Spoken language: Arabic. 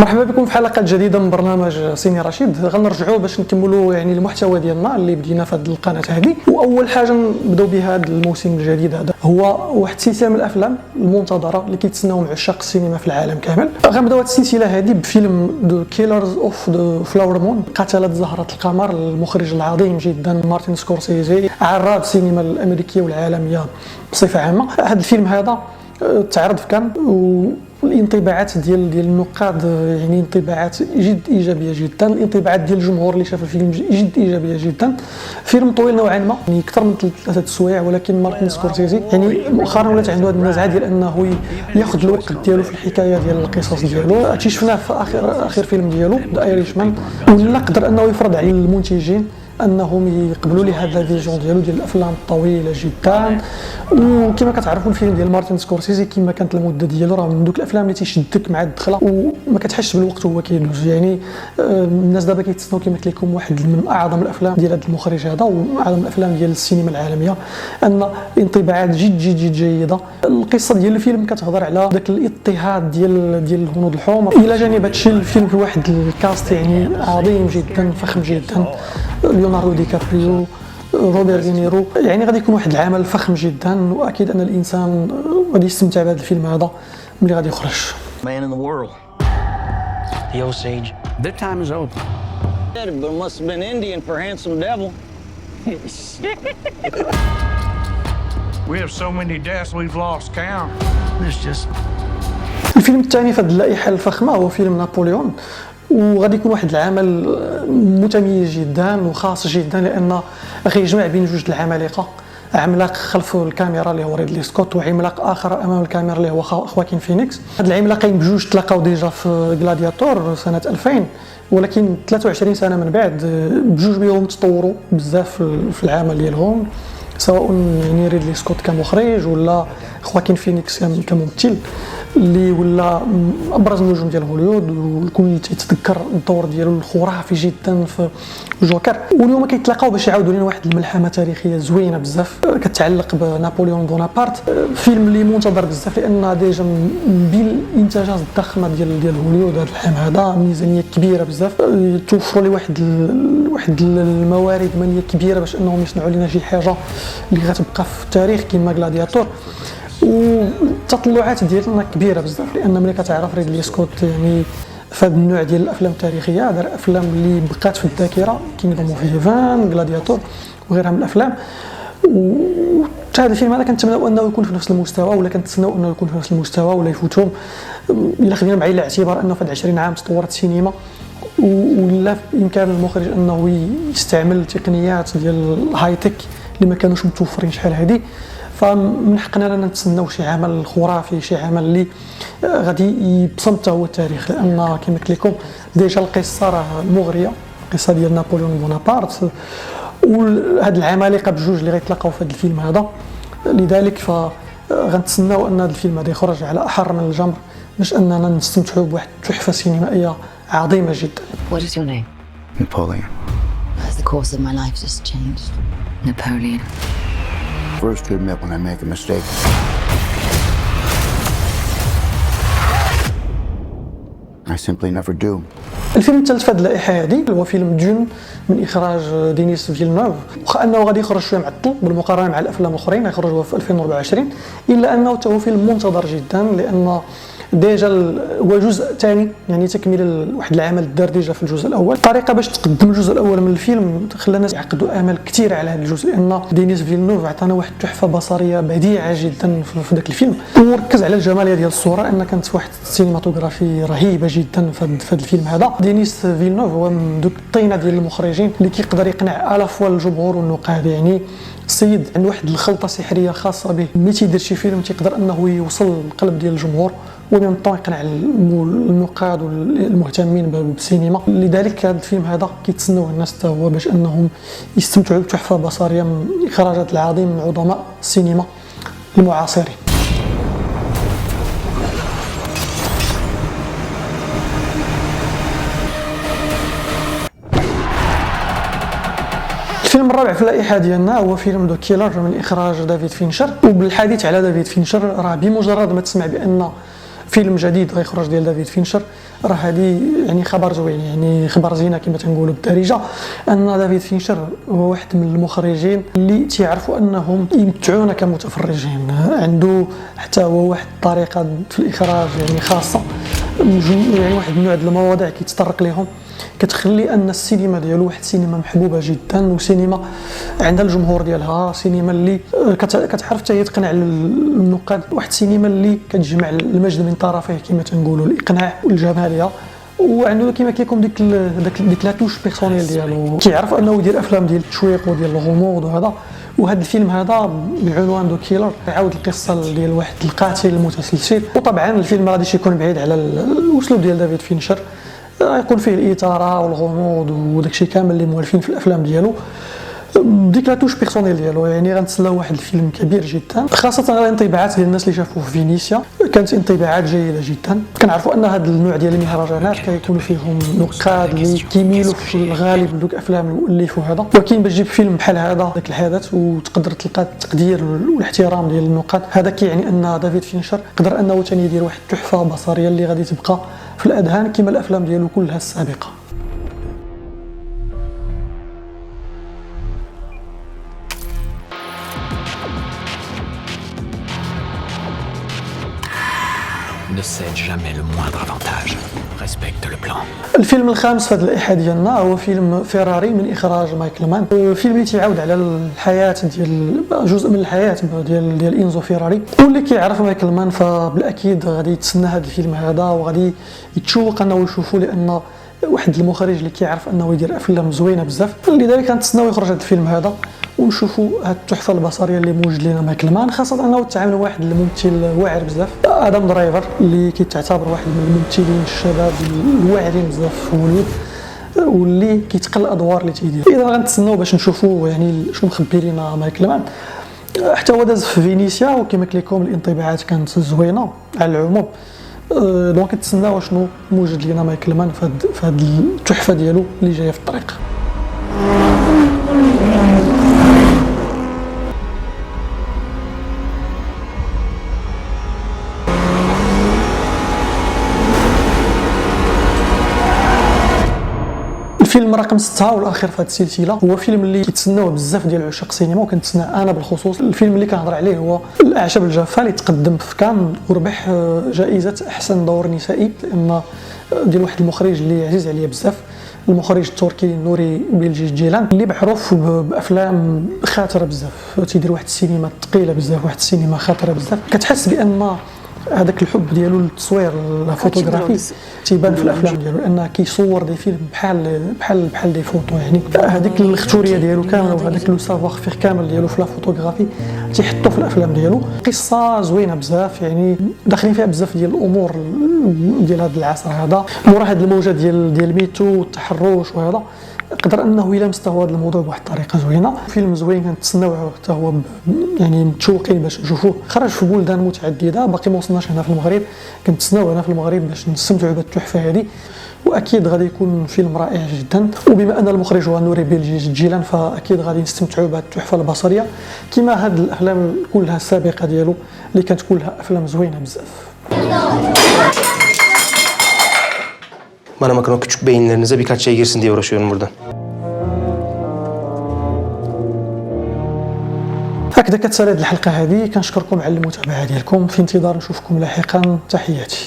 مرحبا بكم في حلقه جديده من برنامج سيني رشيد. غنرجعوا باش نكملوا يعني المحتوى ديالنا اللي بدينا في هذه القناه هذه. واول حاجه نبداو بها هذا الموسم الجديد هذا هو واحد سلسله من الافلام المنتظره اللي كيتسناوهم عشاق السينما في العالم كامل. غنبداو هذه السلسله هذه بفيلم ذا كيلرز اوف ذا فلاور مون، قتلة زهره القمر، المخرج العظيم جدا مارتن سكورسيزي، عراب السينما الامريكيه والعالميه بصفه عامه. هذا الفيلم هذا تعرض في كان، والانطباعات ديال النقاد يعني انطباعات جد ايجابيه جدا. الانطباعات ديال الجمهور اللي شاف الفيلم جد ايجابيه جدا. فيلم طويل نوعا ما، يعني اكثر من 3 سوايع، ولكن مارتن سكورسيزي يعني مؤخرا ولات عنده هذه النزعه ديال انه ياخذ الوقت ديالو في الحكايه ديال القصص ديالو. هادشي شفناه في اخر فيلم ديالو ذا ايريشمان، ولا قدر انه يفرض على المنتجين انهم يقبلوا لي هذا الفيجن ديالو ديال الافلام الطويله جدا. وكما كتعرفوا الفيلم ديال مارتن سكورسيزي كما كانت المده ديالو راه من دوك الافلام اللي تيشدك مع الدخله وما كتحسش بالوقت وهو كيدوز. يعني الناس دابا كيتسناو كما قلت لكم واحد من اعظم الافلام ديال هذا المخرج هذا واعظم الافلام ديال السينما العالميه، ان انطباعات جد جد جد جيده. القصه ديال الفيلم كتهضر على ذاك الاضطهاد ديال الهنود الحمر. الى جانب هادشي الفيلم فيه واحد الكاست يعني عظيم جدا فخم جدا، ليوناردو دي كابريو، روبرت دينيرو. يعني غادي يكون واحد العمل فخم جدا، واكيد ان الانسان غادي يستمتع بهذا الفيلم هذا ملي غادي يخرج. Man in the world. The Osage. Their time is over. But must have been Indian for handsome devil. We have so many deaths we've lost count. There's just الفيلم الثاني في هذه اللائحه الفخمه هو فيلم نابليون، وغادي يكون واحد العمل متميز جدا وخاص جدا، لان غيجمع بين جوج العمالقه، عملاق خلف الكاميرا اللي هو ريدلي سكوت، وعملاق اخر امام الكاميرا اللي هو خواكين فينيكس. هاد العملاقين بجوج تلاقاو ديجا في غلادياتور سنه 2000، ولكن 23 سنه من بعد بجوج بهم تطوروا بزاف في العمل ديالهم، سواء يعني ريدلي سكوت كمخرج ولا خواكين فينيكس كممثل اللي ولا ابرز النجوم ديال هوليوود، والكل تيتذكر الدور ديالو الخرافي جدا في جوكر. واليوم كيتلاقاو باش يعاودوا لنا واحد الملحمه تاريخيه زوينه بزاف كتعلق بنابليون بونابرت. فيلم اللي منتظر بزاف لان ديجا بين الانتاجات الضخمه ديال هوليوود هذا العام هذا، ميزانيه كبيره بزاف، توفروا لي واحد الموارد ماليه كبيره باش انهم يصنعوا لنا شي حاجه اللي غتبقى في التاريخ كما غلادياتور. والتطلعات ديالنا كبيره بزاف، لان ملي كتعرف ريدلي سكوت يعني في هذا النوع ديال الافلام التاريخيه دار افلام اللي بقات في الذاكره، كينغدوم اوف هيفان، غلادياتور وغيرها من الافلام. وهذا الفيلم هذا كنتمناو انه يكون في نفس المستوى، ولا كنتسناو انه يكون في نفس المستوى ولا يفوتهم، الا خدينا بعين الاعتبار انه في هاد 20 عام تطورت السينما، ولا بامكان المخرج انه يستعمل تقنيات ديال الهاي تك اللي ما كانوش متوفرين شحال هذه. فمن حقنا اننا نتسناو شي عمل خرافي، شي عمل اللي غادي يبصم حتى هو التاريخ، لان كما قلت لكم ديجا القصه راه مغريه، القصه ديال نابليون بونابرت وهاد العمالقه بجوج اللي غيتلاقاو في هذا الفيلم هذا. لذلك فغنتسناو ان هذا الفيلم هذا يخرج على احر من الجمر باش اننا نستمتعوا بواحد التحفه سينمائيه عظيمه جدا. What is your name? Napoleon. As the course of my life just changed. Napoleon. First to admit when I make a mistake. I simply never do. الفيلم الثالث في هذه اللائحه هذه هو فيلم دون من اخراج دينيس فيلنوف. واخا انه غادي يخرج شويه معطل بالمقارنه مع الافلام الاخرين، غيخرج هو في 2024، الا انه هو فيلم منتظر جدا، لان ديجا هو جزء ثاني، يعني تكمله واحد العمل دار ديجا في الجزء الاول. الطريقه باش تقدم الجزء الاول من الفيلم خلى الناس يعقدوا امل كثير على هذا الجزء، لان دينيس فيلنوف عطانا واحد تحفه بصريه بديعه جدا في ذاك الفيلم، وركز على الجماليه ديال الصوره، ان كانت واحد السينماتوغرافي رهيبه جدا في هذا الفيلم هذا. دينيس فيلنوف هو من دوك الطينه ديال المخرجين اللي كيقدر يقنع الاف الجمهور والنقاد. يعني السيد عنده واحد الخلطه سحريه خاصه به، ملي تيدير شي فيلم تيقدر انه يوصل القلب ديال الجمهور ومن طون يقنع النقاد والمهتمين بالسينما. لذلك هذا الفيلم هذا كيتسناوه الناس حتى هو باش انهم يستمتعوا بتحفه بصريه من اخراجات العظيم من عظماء السينما المعاصرين. الفيلم الرابع في اللائحه ديالنا هو فيلم ذا كيلر من اخراج دافيد فينشر. وبالحديث على دافيد فينشر راه بمجرد ما تسمع بان فيلم جديد غيخرج ديال دافيد فينشر، راه هذه يعني خبر زوين، يعني خبر زينه كما تنقولوا بالدارجه، ان دافيد فينشر هو واحد من المخرجين اللي تيعرفوا انهم يمتعونا كمتفرجين. عنده حتى هو واحد الطريقه في الاخراج يعني خاصه، يعني واحد النوع ديال المواضيع كيتطرق لهم كتخلي ان السينما ديالو واحد السينما محبوبه جدا، وسينما عندها الجمهور ديالها، سينما اللي كتعرف حتى هي تقنع النقاد، واحد السينما اللي كتجمع المجد من طرفيه كما تنقولوا، الاقناع والجماليه، وعنده كما كيكون ديك لا توش بيرسونيل ديالو، كيعرف انه يدير افلام ديال التشويق وديال الغموض وهذا. وهذا الفيلم هذا بعنوان دو كيلر يعاود القصه ديال واحد القاتل المتسلسل، وطبعا الفيلم ما غاديش يكون بعيد على الاسلوب ديال دافيد فينشر، يكون فيه الاثاره والغموض وداكشي كامل اللي موالفين في الافلام ديالو، ديك لا توش بيرسونيل ديالو. يعني غنتسناو واحد الفيلم كبير جدا، خاصه الانطباعات ديال الناس اللي شافوه في فينيسيا كانت انطباعات جيده جدا. كنعرفوا ان هذا النوع ديال المهرجانات كيكونوا فيهم نقاد اللي كيميلوا في الغالب لدوك افلام المؤلف وهذا، ولكن باش تجيب فيلم بحال هذا ذاك الحدث وتقدر تلقى التقدير والاحترام ديال النقاد، هذا كيعني ان دافيد فينشر قدر انه ثاني يدير واحد التحفه بصريه اللي غادي تبقى في الاذهان كما الافلام ديالو كلها السابقه. Ne cède jamais le moindre avantage. Respecte le plan. الفيلم الخامس في هذه الإحاة ديالنا هو فيلم فيراري من إخراج مايكل مان، فيلم اللي تيعاود على الحياة ديال جزء من الحياة ديال إنزو فيراري، واللي كيعرف مايكل مان فبالأكيد غادي يتسنى هذا الفيلم هذا وغادي يتشوق أنه يشوفه، لأن واحد المخرج اللي كيعرف أنه يدير أفلام زوينة بزاف. لذلك كنتسناو يخرج هذا الفيلم هذا ونشوفوا هذه التحفه البصريه اللي موجد لنا مايكل مان، خاصه انه تعامل واحد الممثل واعر بزاف، ادم درايفر اللي كيتعتبر واحد من الممثلين الشباب الواعرين بزاف في هوليوود، واللي كيتقل الادوار اللي تيدير. اذا غنتسناو باش نشوفوا يعني شنو مخبي لنا مايكل مان. حتى هو داز في فينيسيا وكما قلت لكم الانطباعات كانت زوينه على العموم، دونك كنتسناو شنو موجد لنا مايكل مان في هذه التحفه ديالو اللي جايه في الطريق. الفيلم رقم 6 والاخير في هذه السلسله هو فيلم اللي كيتسناوه بزاف ديال عشاق السينما وكنتسنى انا بالخصوص. الفيلم اللي كنهضر عليه هو الاعشاب الجافه، اللي تقدم في كان وربح جائزه احسن دور نسائي، لان ديال واحد المخرج اللي عزيز عليا بزاف، المخرج التركي نوري بيلجيجيلان، اللي معروف بافلام خاطره بزاف، تيدير واحد السينما ثقيله بزاف، واحد السينما خاطره بزاف، كتحس بان هذاك الحب ديالو للتصوير الفوتوغرافي تيبان في الافلام ديالو، لانه كيصور دي فيلم بحال دي فوتو، يعني هذيك الاختوريه ديالو كامله وهذاك لو سافوار فيغ كامل ديالو في لا فوتوغرافي تيحطو في الافلام ديالو. قصه زوينه بزاف، يعني داخلين فيها بزاف ديال الامور ديال هذا العصر هذا، مورا هذه الموجه ديال ميتو والتحرش وهذا، قدر انه الا مستوى هذا الموضوع بواحد الطريقه زوينه. فيلم زوين كنتسناوه حتى هو يعني متشوقين باش نشوفوه. خرج في بلدان متعدده، باقي ما وصلناش هنا في المغرب، كنتسناوه هنا في المغرب باش نستمتعوا بالتحفه هذه، واكيد غادي يكون فيلم رائع جدا. وبما ان المخرج هو نوري بيلجيجيلان فاكيد غادي نستمتعوا بهذه التحفه البصريه كما هذه الافلام كلها السابقه ديالو اللي كانت كلها افلام زوينه بزاف. Bana bakın o küçük beyinlerinize birkaç şey girsin diye uğraşıyorum burada. هكذا كتسالي هذه الحلقه هذه، كنشكركم على المتابعه ديالكم، في انتظار نشوفكم لاحقا، تحياتي.